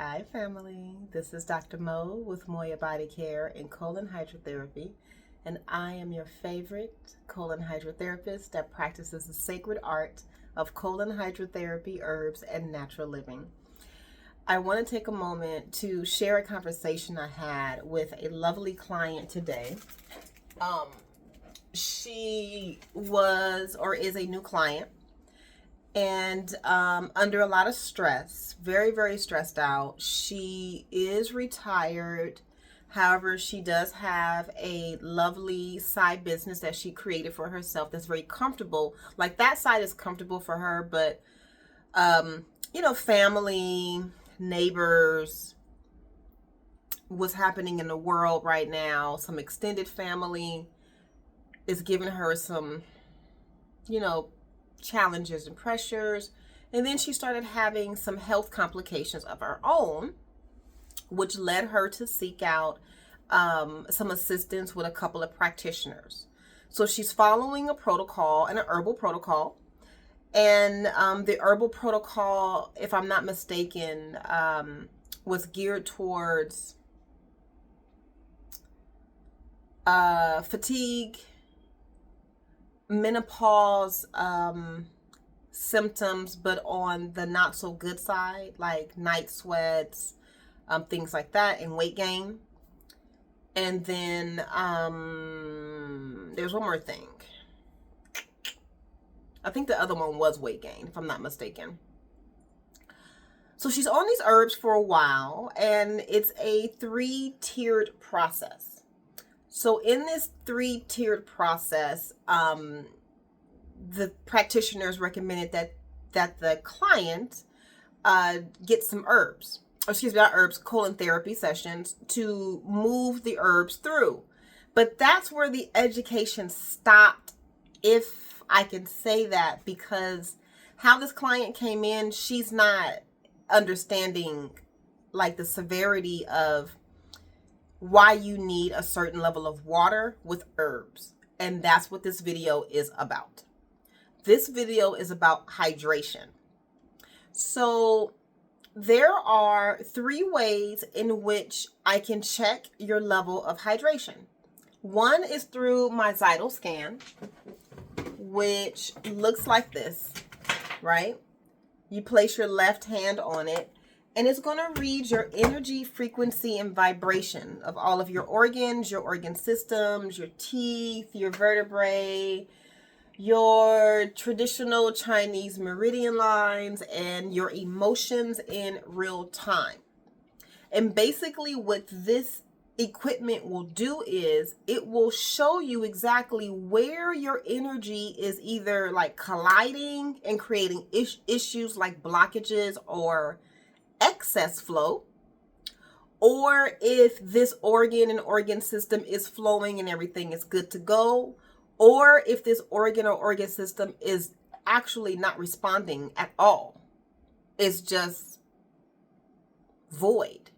Hi, family. This is Dr. Mo with Moya Body Care and Colon Hydrotherapy, and I am your favorite colon hydrotherapist that practices the sacred art of colon hydrotherapy, herbs, and natural living. I want to take a moment to share a conversation I had with a lovely client today. She was or is a new client, and under a lot of stress, very, very stressed out. She is retired. However, she does have a lovely side business that she created for herself that's very comfortable. Like, that side is comfortable for her, but family, neighbors, what's happening in the world right now, some extended family is giving her some, challenges and pressures. And then she started having some health complications of her own, which led her to seek out some assistance with a couple of practitioners. So she's following a protocol, and an herbal protocol. And the herbal protocol, if I'm not mistaken, was geared towards fatigue, menopause symptoms, but on the not so good side, like night sweats, things like that, and weight gain. And then there's one more thing. I think the other one was weight gain, if I'm not mistaken. So she's on these herbs for a while, and it's a 3-tiered process. So in this 3-tiered process, the practitioners recommended that the client get some herbs, colon therapy sessions to move the herbs through. But that's where the education stopped, if I can say that, because how this client came in, she's not understanding like the severity of why you need a certain level of water with herbs. And that's what this video is about. This video is about hydration. So there are 3 ways in which I can check your level of hydration. One is through my Vital Scan, which looks like this, right? You place your left hand on it, and it's going to read your energy, frequency, and vibration of all of your organs, your organ systems, your teeth, your vertebrae, your traditional Chinese meridian lines, and your emotions in real time. And basically what this equipment will do is it will show you exactly where your energy is either like colliding and creating issues like blockages or excess flow, or if this organ and organ system is flowing and everything is good to go, or if this organ or organ system is actually not responding at all. It's just void.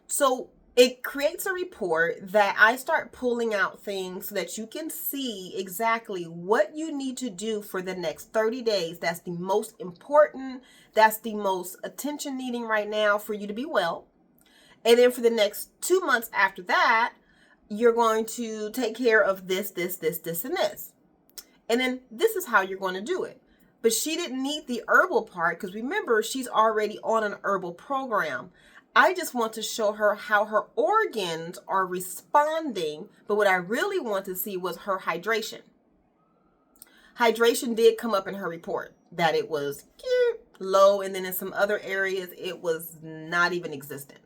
So it creates a report that I start pulling out things so that you can see exactly what you need to do for the next 30 days. That's the most important. That's the most attention needing right now for you to be well. And then for the next 2 months after that, you're going to take care of this, and this. And then this is how you're going to do it. But she didn't need the herbal part because remember, she's already on an herbal program. I just want to show her how her organs are responding. But what I really want to see was her hydration. Hydration did come up in her report that it was low. And then in some other areas, it was not even existent.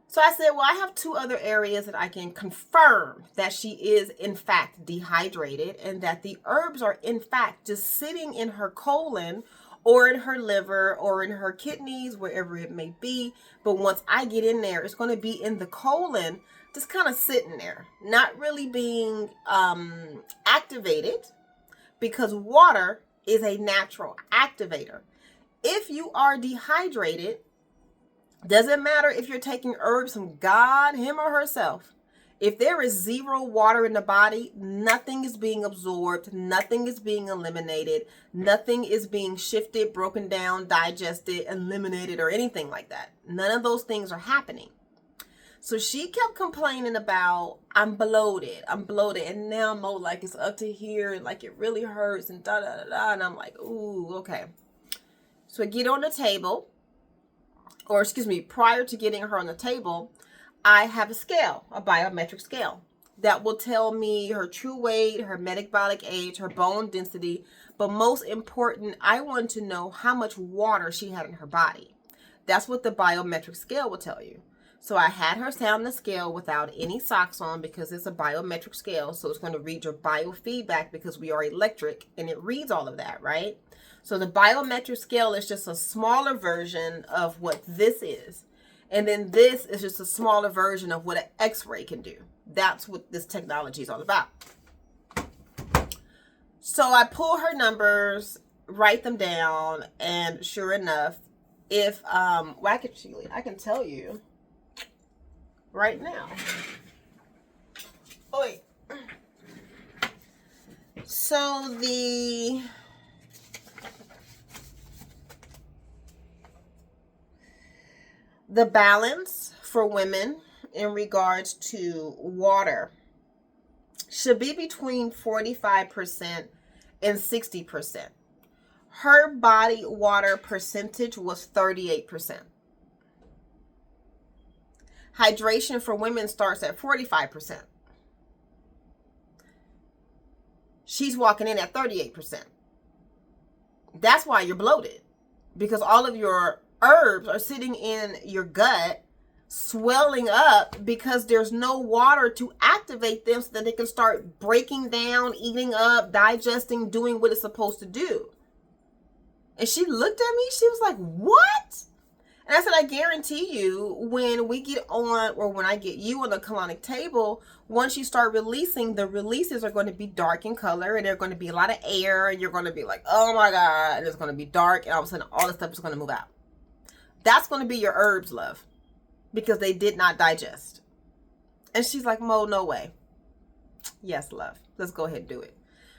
So I said, well, I have 2 other areas that I can confirm that she is in fact dehydrated and that the herbs are in fact just sitting in her colon or in her liver or in her kidneys, wherever it may be. But once I get in there, it's going to be in the colon, just kind of sitting there, not really being activated, because water is a natural activator. If you are dehydrated, doesn't matter if you're taking herbs from God, him, or herself. If there is zero water in the body, nothing is being absorbed, nothing is being eliminated, nothing is being shifted, broken down, digested, eliminated, or anything like that. None of those things are happening. So she kept complaining about, I'm bloated, and now Mo, like, it's up to here, and like it really hurts, and da da da da. And I'm like, ooh, okay. So I get on the table, or excuse me, prior to getting her on the table, I have a scale, a biometric scale, that will tell me her true weight, her metabolic age, her bone density, but most important, I want to know how much water she had in her body. That's what the biometric scale will tell you. So I had her sound the scale without any socks on because it's a biometric scale. So it's going to read your biofeedback because we are electric and it reads all of that, right? So the biometric scale is just a smaller version of what this is. And then this is just a smaller version of what an X-ray can do. That's what this technology is all about. So I pull her numbers, write them down, and sure enough, if well, I can tell you right now. Oh wait. So the balance for women in regards to water should be between 45% and 60%. Her body water percentage was 38%. Hydration for women starts at 45%. She's walking in at 38%. That's why you're bloated, because all of your herbs are sitting in your gut, swelling up because there's no water to activate them so that they can start breaking down, eating up, digesting, doing what it's supposed to do. And she looked at me, she was like, what? And I said, I guarantee you, when we get on, or when I get you on the colonic table, once you start releasing, the releases are going to be dark in color, and there's going to be a lot of air, and you're going to be like, oh my God, and it's going to be dark, and all of a sudden, all the stuff is going to move out. That's going to be your herbs, love, because they did not digest. And she's like, Mo, no way. Yes, love. Let's go ahead and do it.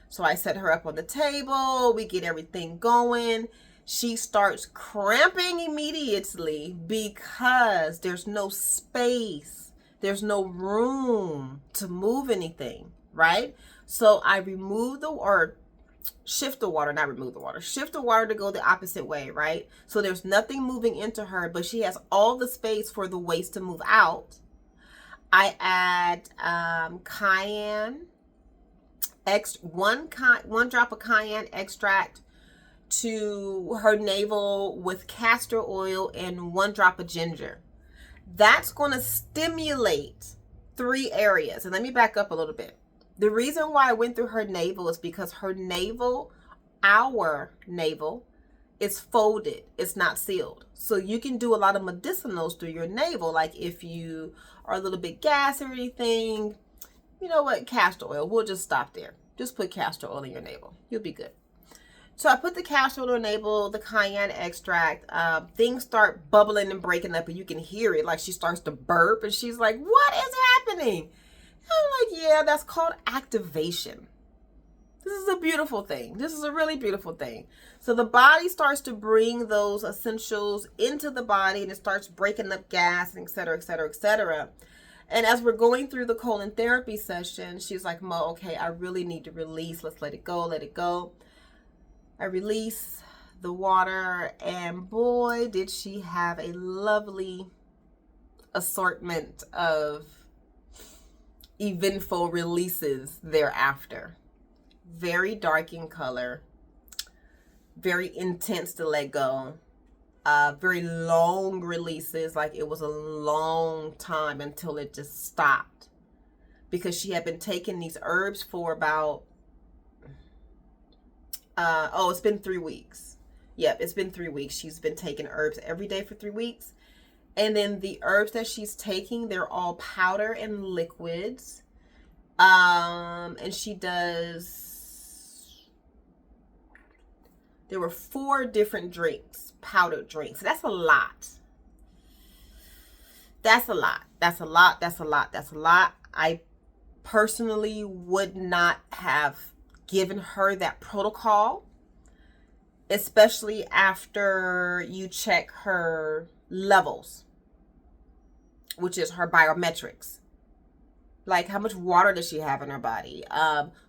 So I set her up on the table. We get everything going. She starts cramping immediately because there's no space. There's no room to move anything, right? So I remove shift the water, not remove the water. Shift the water to go the opposite way, right? So there's nothing moving into her, but she has all the space for the waste to move out. I add cayenne, one drop of cayenne extract to her navel with castor oil and 1 drop of ginger. That's going to stimulate 3 areas. And let me back up a little bit. The reason why I went through her navel is because her navel, our navel, is folded. It's not sealed. So you can do a lot of medicinals through your navel. Like if you are a little bit gassy or anything, you know what? Castor oil. We'll just stop there. Just put castor oil in your navel. You'll be good. So I put the castor oil in her navel, the cayenne extract. Things start bubbling and breaking up, and you can hear it. Like she starts to burp, and she's like, what is happening? I'm like, yeah, that's called activation. This is a beautiful thing. This is a really beautiful thing. So the body starts to bring those essentials into the body, and it starts breaking up gas, and et cetera, et cetera, et cetera. And as we're going through the colon therapy session, she's like, Mo, okay, I really need to release. Let's let it go, let it go. I release the water, and boy, did she have a lovely assortment of eventful releases thereafter. Very dark in color, very intense to let go, very long releases, like it was a long time until it just stopped, because she had been taking these herbs for about it's been 3 weeks. Yep, it's been 3 weeks. She's been taking herbs every day for 3 weeks. And then the herbs that she's taking, they're all powder and liquids. And she does, there were 4 different drinks, powdered drinks. That's a lot. That's a lot. That's a lot. That's a lot. That's a lot. I personally would not have given her that protocol, especially after you check her levels, which is her biometrics. Like, how much water does she have in her body?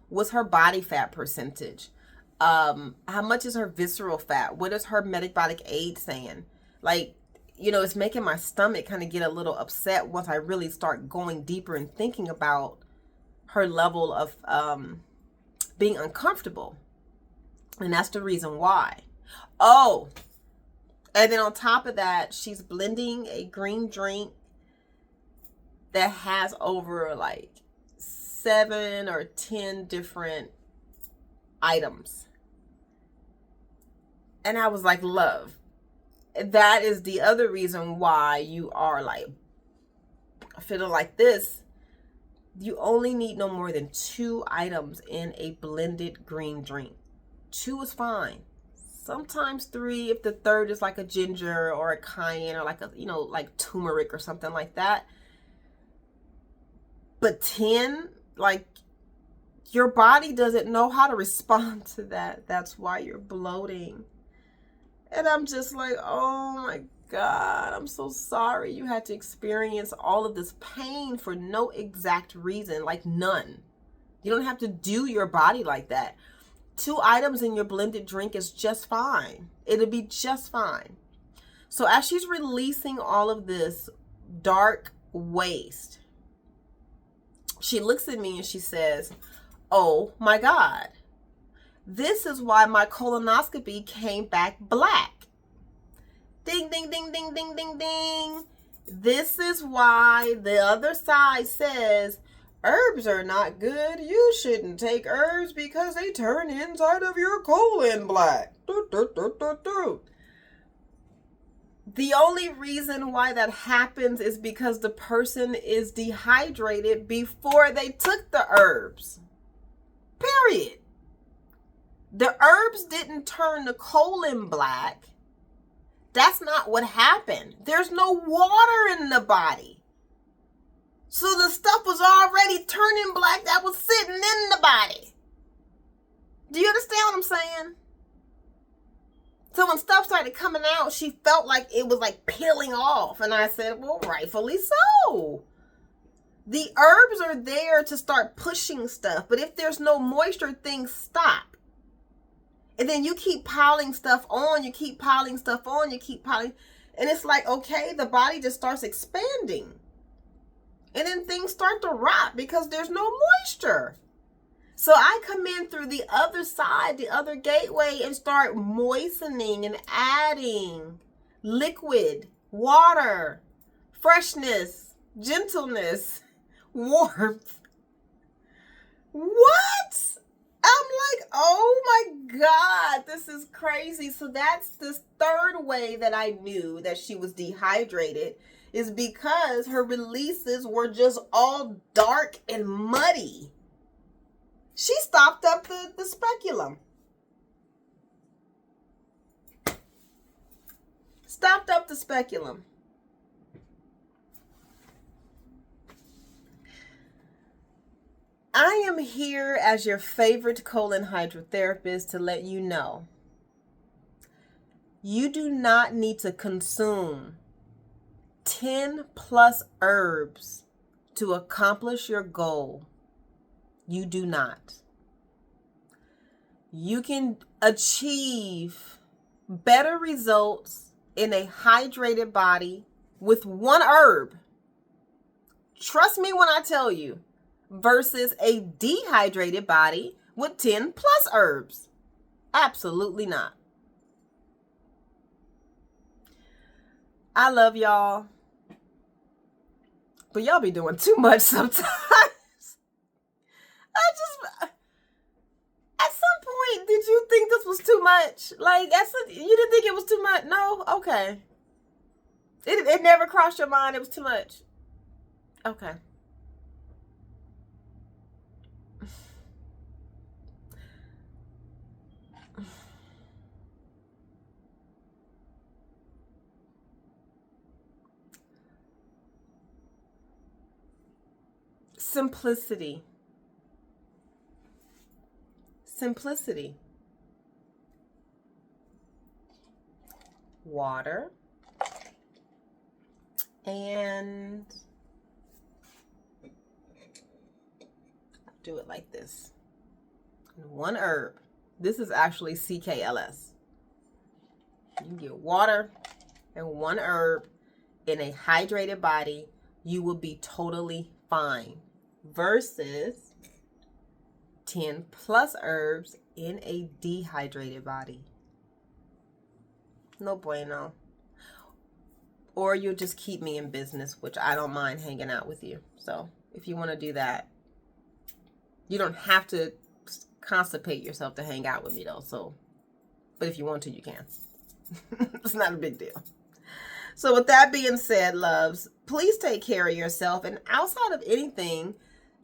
What's her body fat percentage? How much is her visceral fat? What is her metabolic age saying? Like, it's making my stomach kind of get a little upset once I really start going deeper and thinking about her level of being uncomfortable. And that's the reason why. Oh, and then on top of that, she's blending a green drink that has over like 7 or 10 different items. And I was like, love, that is the other reason why you are like feeling like this. You only need no more than 2 items in a blended green drink. 2 is fine. Sometimes 3 if the third is like a ginger or a cayenne or like a, like turmeric or something like that. But 10, like, your body doesn't know how to respond to that. That's why you're bloating. And I'm just like, oh my God, I'm so sorry you had to experience all of this pain for no exact reason, like none. You don't have to do your body like that. 2 items in your blended drink is just fine. It'll be just fine. So as she's releasing all of this dark waste, she looks at me and she says, oh my God, this is why my colonoscopy came back black. Ding, ding, ding, ding, ding, ding, ding. This is why the other side says herbs are not good. You shouldn't take herbs because they turn inside of your colon black. The only reason why that happens is because the person is dehydrated before they took the herbs. Period. The herbs didn't turn the colon black. That's not what happened. There's no water in the body. So the stuff was already turning black that was sitting in the body. Do you understand what I'm saying? So when stuff started coming out, she felt like it was like peeling off. And I said, well, rightfully so. The herbs are there to start pushing stuff. But if there's no moisture, things stop. And then you keep piling stuff on, you keep piling stuff on, you keep piling. And it's like, okay, the body just starts expanding. And then things start to rot because there's no moisture. So I come in through the other side, the other gateway, and start moistening and adding liquid, water, freshness, gentleness, warmth. What? I'm like, oh my God, this is crazy. So that's this third way that I knew that she was dehydrated, is because her releases were just all dark and muddy. She stopped up the speculum. Stopped up the speculum. I am here as your favorite colon hydrotherapist to let you know you do not need to consume 10 plus herbs to accomplish your goal. You do not. You can achieve better results in a hydrated body with 1 herb. Trust me when I tell you, versus a dehydrated body with 10 plus herbs. Absolutely not. I love y'all, but y'all be doing too much sometimes. At some point, did you think this was too much? Like, you didn't think it was too much? No? Okay. It never crossed your mind it was too much? Okay. Simplicity. Simplicity. Water. And do it like this. And one herb. This is actually CKLS. You get water and one herb in a hydrated body, you will be totally fine. Versus 10 plus herbs in a dehydrated body. No bueno. Or you'll just keep me in business, which I don't mind hanging out with you. So if you want to do that, you don't have to constipate yourself to hang out with me though. So, but if you want to, you can. It's not a big deal. So with that being said, loves, please take care of yourself. And outside of anything,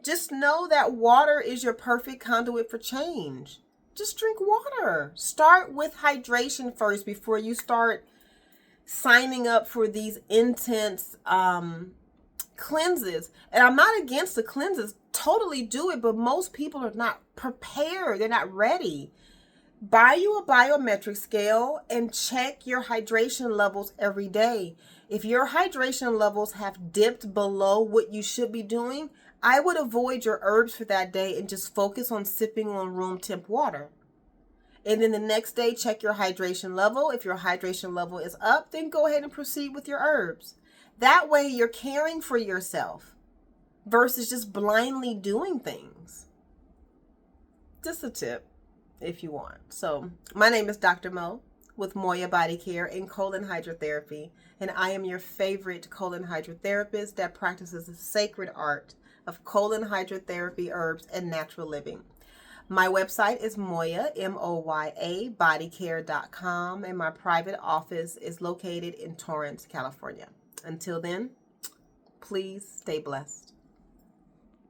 just know that water is your perfect conduit for change. Just drink water. Start with hydration first before you start signing up for these intense cleanses. And I'm not against the cleanses. Totally do it. But most people are not prepared. They're not ready. Buy you a biometric scale and check your hydration levels every day. If your hydration levels have dipped below what you should be doing, I would avoid your herbs for that day and just focus on sipping on room temp water. And then the next day, check your hydration level. If your hydration level is up, then go ahead and proceed with your herbs. That way you're caring for yourself versus just blindly doing things. Just a tip if you want. So my name is Dr. Mo with Moya Body Care and Colon Hydrotherapy. And I am your favorite colon hydrotherapist that practices the sacred art of colon hydrotherapy, herbs, and natural living. My website is Moya, M-O-Y-A, bodycare.com, and my private office is located in Torrance, California. Until then, please stay blessed.